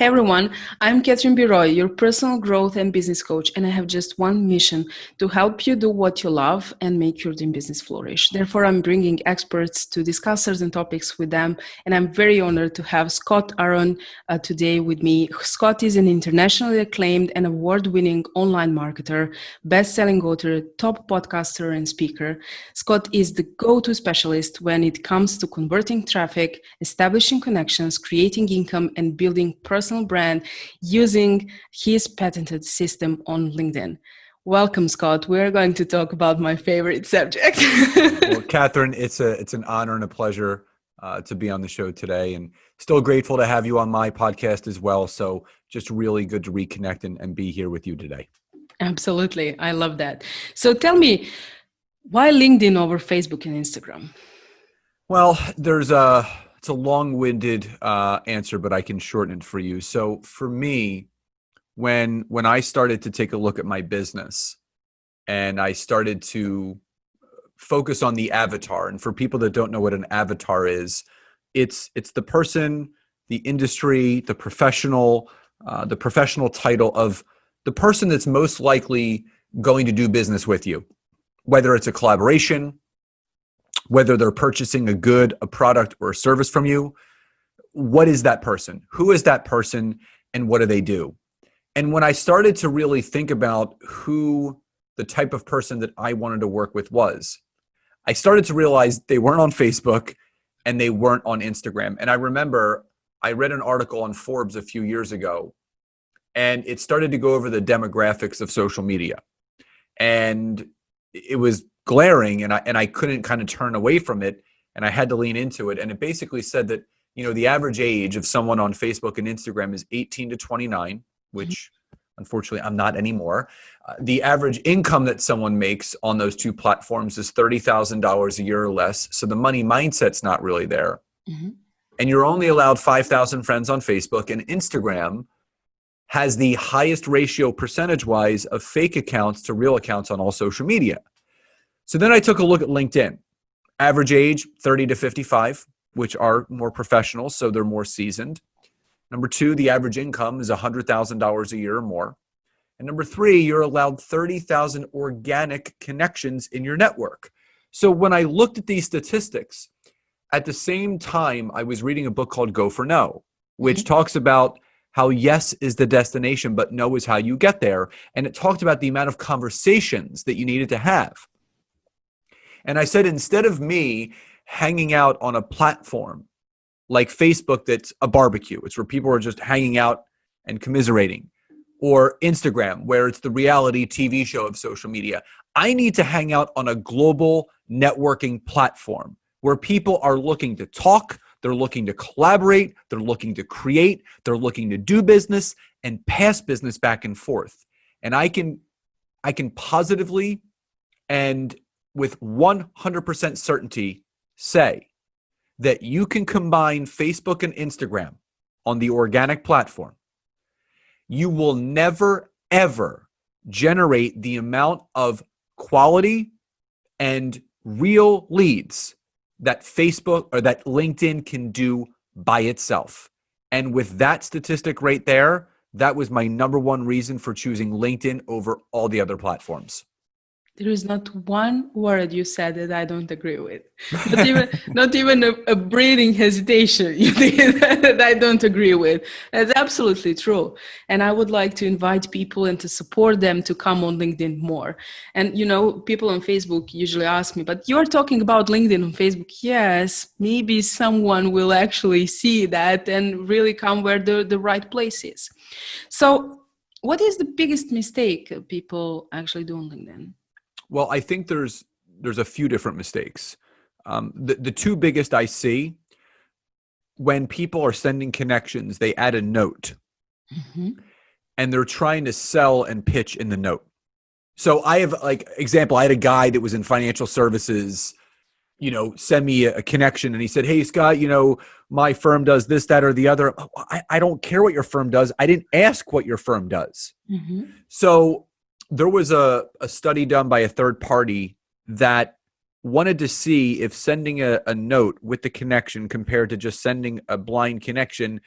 Hey everyone, I'm Catherine Biroy, your personal growth and business coach, and I have just one mission to help you do what you love and make your dream business flourish. Therefore, I'm bringing experts to discuss certain topics with them, and I'm very honored to have Scott Aaron today with me. Scott is an internationally acclaimed and award-winning online marketer, best-selling author, top podcaster, and speaker. Scott is the go-to specialist when it comes to converting traffic, establishing connections, creating income, and building personal brand using his patented system on LinkedIn. Welcome, Scott. We're going to talk about my favorite subject. Well, Catherine, it's an honor and a pleasure to be on the show today, and still grateful to have you on my podcast as well. So just really good to reconnect and be here with you today. Absolutely. I love that. So tell me, why LinkedIn over Facebook and Instagram? Well, it's a long-winded answer, but I can shorten it for you. So for me, when I started to take a look at my business and I started to focus on the avatar, and for people that don't know what an avatar is, it's the person, the industry, the professional title of the person that's most likely going to do business with you, whether it's a collaboration, whether they're purchasing a good, a product, or a service from you. What is that person? Who is that person? And what do they do? And when I started to really think about who the type of person that I wanted to work with was, I started to realize they weren't on Facebook and they weren't on Instagram. And I remember I read an article on Forbes a few years ago, and it started to go over the demographics of social media. And it was glaring, and I couldn't kind of turn away from it, and I had to lean into it. And it basically said that, the average age of someone on Facebook and Instagram is 18 to 29, which unfortunately I'm not anymore. The average income that someone makes on those two platforms is $30,000 a year or less. So the money mindset's not really there. Mm-hmm. And you're only allowed 5,000 friends on Facebook, and Instagram has the highest ratio percentage-wise of fake accounts to real accounts on all social media. So then I took a look at LinkedIn. Average age, 30 to 55, which are more professional, so they're more seasoned. Number two, the average income is $100,000 a year or more. And number three, you're allowed 30,000 organic connections in your network. So when I looked at these statistics, at the same time, I was reading a book called Go for No, which talks about how yes is the destination, but no is how you get there. And it talked about the amount of conversations that you needed to have. And I said, instead of me hanging out on a platform like Facebook that's a barbecue, it's where people are just hanging out and commiserating, or Instagram, where it's the reality TV show of social media, I need to hang out on a global networking platform where people are looking to talk, they're looking to collaborate, they're looking to create, they're looking to do business and pass business back and forth. And I can positively and with 100% certainty say that you can combine Facebook and Instagram on the organic platform. You will never, ever generate the amount of quality and real leads that Facebook or that LinkedIn can do by itself. And with that statistic right there, that was my number one reason for choosing LinkedIn over all the other platforms. There is not one word you said that I don't agree with. Not even a breathing hesitation you did that I don't agree with. That's absolutely true. And I would like to invite people and to support them to come on LinkedIn more. And, people on Facebook usually ask me, but you're talking about LinkedIn on Facebook. Yes, maybe someone will actually see that and really come where the right place is. So what is the biggest mistake people actually do on LinkedIn? Well, I think there's a few different mistakes. The two biggest I see, when people are sending connections, they add a note, and they're trying to sell and pitch in the note. So I have, example, I had a guy that was in financial services, send me a connection, and he said, "Hey, Scott, my firm does this, that, or the other." I don't care what your firm does. I didn't ask what your firm does. So there was a study done by a third party that wanted to see if sending a note with the connection compared to just sending a blind connection,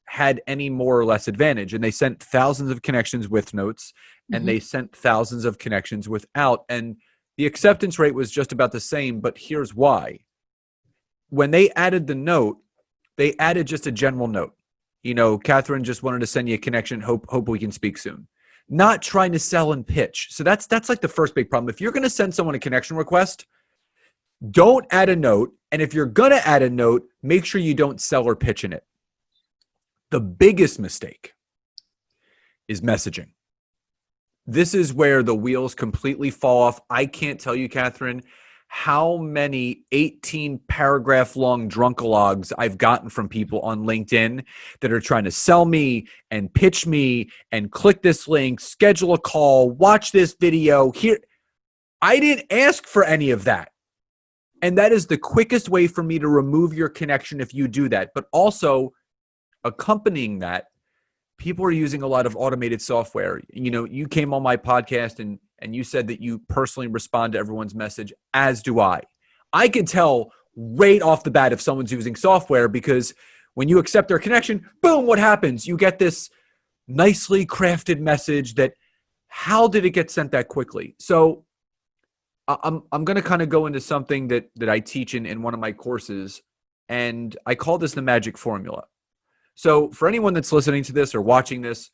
had any more or less advantage. And they sent thousands of connections with notes, and they sent thousands of connections without. And the acceptance rate was just about the same, but here's why. When they added the note, they added just a general note. You know, Catherine just wanted to send you a connection. Hope we can speak soon. Not trying to sell and pitch. So that's like the first big problem. If you're going to send someone a connection request, don't add a note. And if you're going to add a note, make sure you don't sell or pitch in it. The biggest mistake is messaging. This is where the wheels completely fall off. I can't tell you, Catherine, how many 18-paragraph long drunkalogs I've gotten from people on LinkedIn that are trying to sell me and pitch me and click this link, schedule a call, watch this video. Here, I didn't ask for any of that. And that is the quickest way for me to remove your connection if you do that. But also, accompanying that, people are using a lot of automated software. You know, you came on my podcast and you said that you personally respond to everyone's message, as do I. I can tell right off the bat if someone's using software, because when you accept their connection, boom, what happens? You get this nicely crafted message that, how did it get sent that quickly? So I'm going to kind of go into something that I teach in one of my courses, and I call this the magic formula. So for anyone that's listening to this or watching this,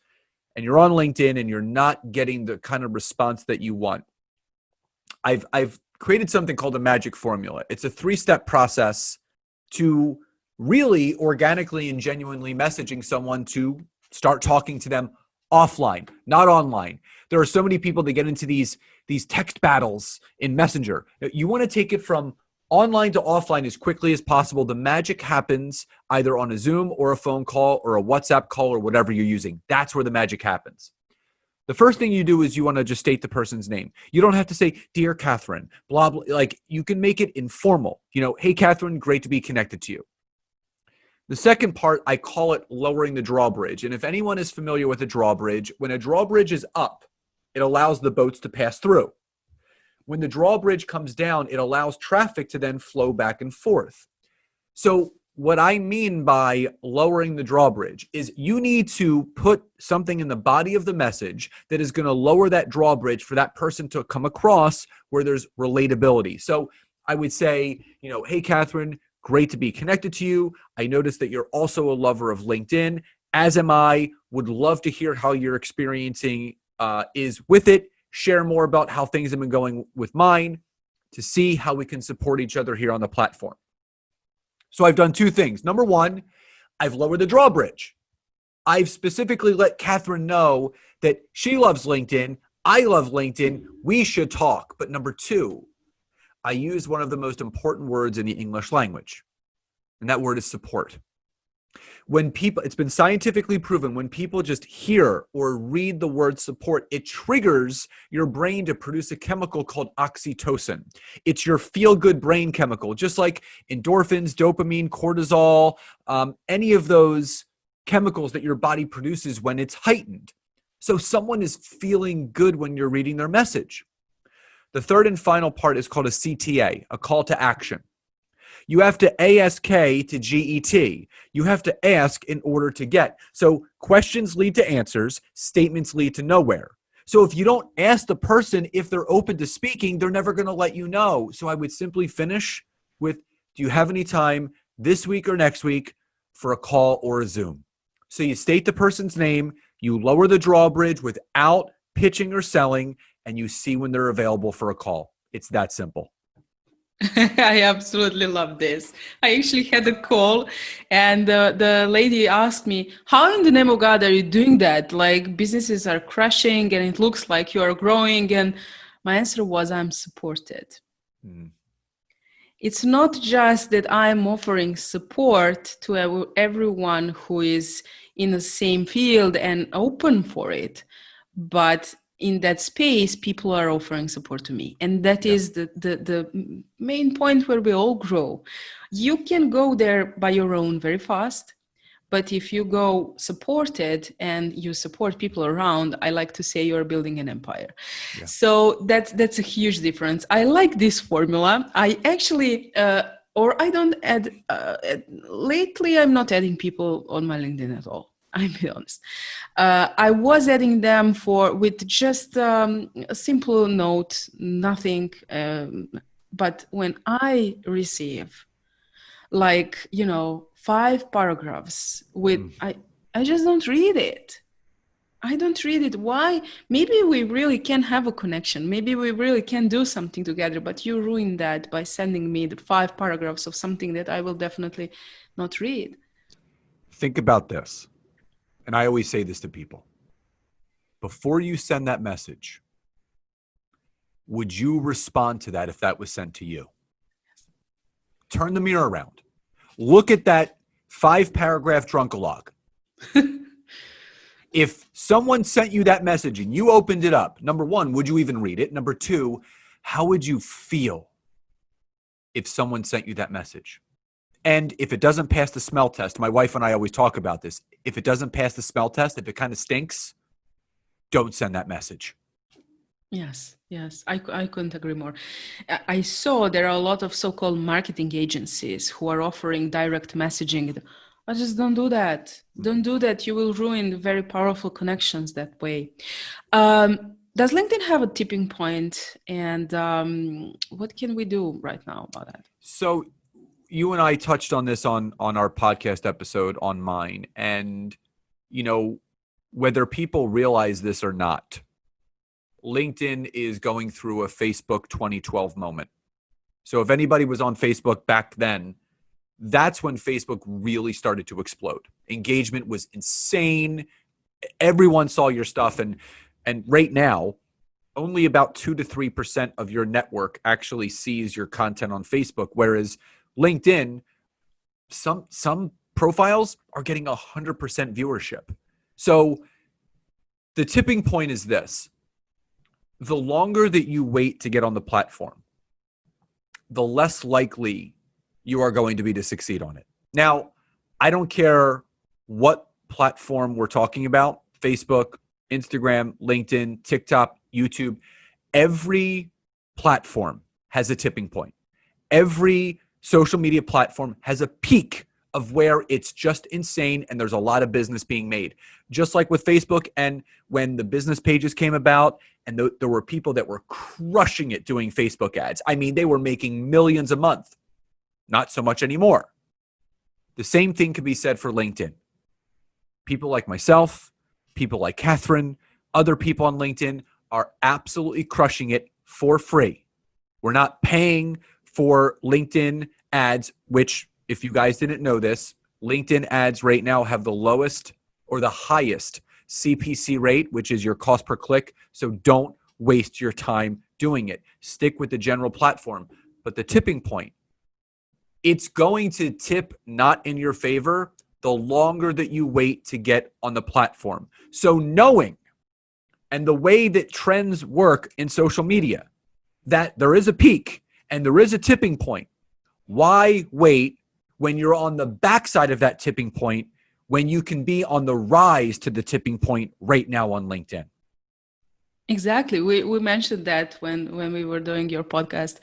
and you're on LinkedIn and you're not getting the kind of response that you want, I've created something called a magic formula. It's a 3-step process to really organically and genuinely messaging someone to start talking to them offline, not online. There are so many people that get into these text battles in Messenger. You want to take it from online to offline as quickly as possible. The magic happens either on a Zoom or a phone call or a WhatsApp call or whatever you're using. That's where the magic happens. The first thing you do is you want to just state the person's name. You don't have to say, "Dear Catherine," blah, blah. Like, you can make it informal. You know, "Hey, Catherine, great to be connected to you." The second part, I call it lowering the drawbridge. And if anyone is familiar with a drawbridge, when a drawbridge is up, it allows the boats to pass through. When the drawbridge comes down, it allows traffic to then flow back and forth. So what I mean by lowering the drawbridge is you need to put something in the body of the message that is going to lower that drawbridge for that person to come across where there's relatability. So I would say, you know, "Hey, Catherine, great to be connected to you. I noticed that you're also a lover of LinkedIn, as am I. Would love to hear how you're experiencing is with it. Share more about how things have been going with mine to see how we can support each other here on the platform." So I've done 2 things. Number 1, I've lowered the drawbridge. I've specifically let Catherine know that she loves LinkedIn. I love LinkedIn. We should talk. But number 2, I use one of the most important words in the English language, and that word is support. When people, it's been scientifically proven, when people just hear or read the word support, it triggers your brain to produce a chemical called oxytocin. It's your feel-good brain chemical, just like endorphins, dopamine, cortisol, any of those chemicals that your body produces when it's heightened. So someone is feeling good when you're reading their message. The third and final part is called a CTA, a call to action. You have to ASK to GET. You have to ask in order to get. So questions lead to answers, statements lead to nowhere. So if you don't ask the person if they're open to speaking, they're never going to let you know. So I would simply finish with, "Do you have any time this week or next week for a call or a Zoom?" So you state the person's name, you lower the drawbridge without pitching or selling, and you see when they're available for a call. It's that simple. I absolutely love this. I actually had a call and the lady asked me, "How in the name of God are you doing that? Like, businesses are crashing and it looks like you are growing." And my answer was, "I'm supported." It's not just that I'm offering support to everyone who is in the same field and open for it, but in that space, people are offering support to me. And that is the main point where we all grow. You can go there by your own very fast, but if you go supported and you support people around, I like to say you're building an empire. So that's a huge difference. I like this formula. I actually or I don't add, lately I'm not adding people on my LinkedIn at all. I'll be honest. I was adding them with just a simple note, nothing. But when I receive like, 5 paragraphs I just don't read it. I don't read it. Why? Maybe we really can have a connection. Maybe we really can do something together, but you ruined that by sending me the 5 paragraphs of something that I will definitely not read. Think about this. And I always say this to people. Before you send that message, would you respond to that if that was sent to you? Turn the mirror around. Look at that 5-paragraph drunkalogue. If someone sent you that message and you opened it up, number one, would you even read it? Number two, how would you feel if someone sent you that message? And if it doesn't pass the smell test, my wife and I always talk about this. If it doesn't pass the smell test, if it kind of stinks, don't send that message. Yes, I couldn't agree more. I saw there are a lot of so-called marketing agencies who are offering direct messaging. I just don't do that. Don't do that. You will ruin very powerful connections that way. Does LinkedIn have a tipping point? And what can we do right now about that? So you and I touched on this on our podcast episode on mine. And, whether people realize this or not, LinkedIn is going through a Facebook 2012 moment. So if anybody was on Facebook back then, that's when Facebook really started to explode. Engagement was insane. Everyone saw your stuff. And right now, only about 2 to 3% of your network actually sees your content on Facebook. Whereas LinkedIn, some profiles are getting 100% viewership. So the tipping point is this. The longer that you wait to get on the platform, the less likely you are going to be to succeed on it. Now, I don't care what platform we're talking about, Facebook, Instagram, LinkedIn, TikTok, YouTube. Every platform has a tipping point. Every social media platform has a peak of where it's just insane and there's a lot of business being made. Just like with Facebook, and when the business pages came about and there were people that were crushing it doing Facebook ads. I mean, they were making millions a month. Not so much anymore. The same thing could be said for LinkedIn. People like myself, people like Catherine, other people on LinkedIn are absolutely crushing it for free. We're not paying for LinkedIn ads, which, if you guys didn't know this, LinkedIn ads right now have the lowest or the highest CPC rate, which is your cost per click. So don't waste your time doing it. Stick with the general platform. But the tipping point, it's going to tip not in your favor the longer that you wait to get on the platform. So knowing, and the way that trends work in social media, that there is a peak and there is a tipping point, why wait when you're on the backside of that tipping point when you can be on the rise to the tipping point right now on LinkedIn? Exactly. We mentioned that when we were doing your podcast,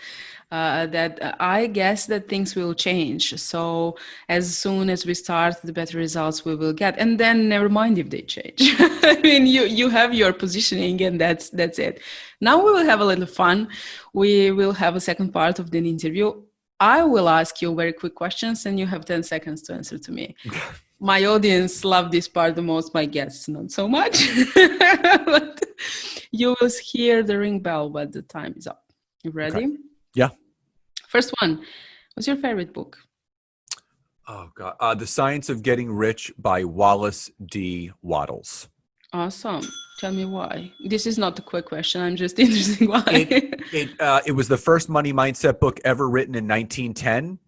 that I guess that things will change. So as soon as we start, the better results we will get. And then never mind if they change. I mean, you have your positioning and that's it. Now we will have a little fun. We will have a second part of the interview. I will ask you very quick questions and you have 10 seconds to answer to me. My audience love this part the most, my guests not so much. But you will hear the ring bell when the time is up. You ready? Okay. Yeah. First one. What's your favorite book? Oh, God. The Science of Getting Rich by Wallace D. Wattles. Awesome. Tell me why. This is not a quick question. I'm just interested why. It was the first money mindset book ever written in 1910.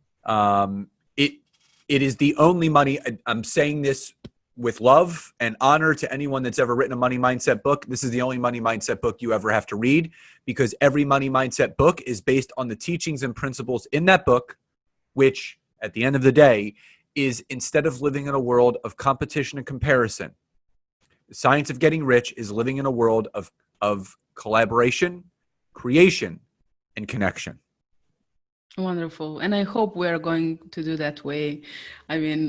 It is the only money. I'm saying this with love and honor to anyone that's ever written a money mindset book. This is the only money mindset book you ever have to read, because every money mindset book is based on the teachings and principles in that book, which at the end of the day is, instead of living in a world of competition and comparison, the science of getting rich is living in a world of collaboration, creation, and connection. Wonderful. And I hope we're going to do that way. I mean,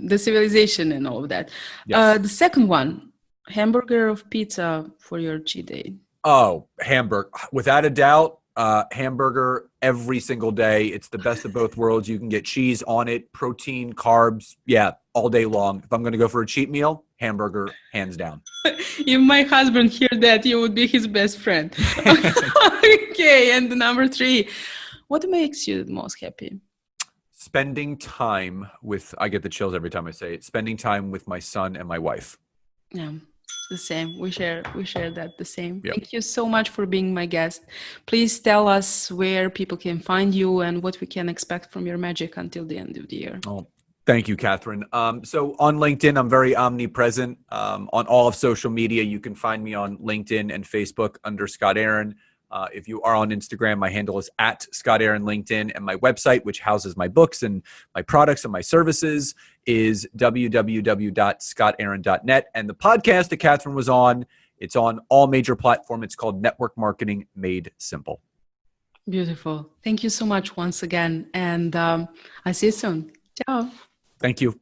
the civilization and all of that. Yes. The second one, hamburger of pizza for your cheat day. Oh, hamburger. Without a doubt, hamburger every single day. It's the best of both worlds. You can get cheese on it, protein, carbs. Yeah, all day long. If I'm going to go for a cheat meal, hamburger, hands down. If my husband hear that, you would be his best friend. Okay, and the number three, what makes you the most happy? Spending time with, I get the chills every time I say it, spending time with my son and my wife. Yeah, the same. We share that the same. Yep. Thank you so much for being my guest. Please tell us where people can find you and what we can expect from your magic until the end of the year. Oh, thank you, Catherine. So on LinkedIn, I'm very omnipresent. On all of social media, you can find me on LinkedIn and Facebook under Scott Aaron. If you are on Instagram, my handle is at Scott Aaron LinkedIn, and my website, which houses my books and my products and my services, is www.scottaaron.net. And the podcast that Catherine was on, it's on all major platforms. It's called Network Marketing Made Simple. Beautiful. Thank you so much once again. And I'll see you soon. Ciao. Thank you.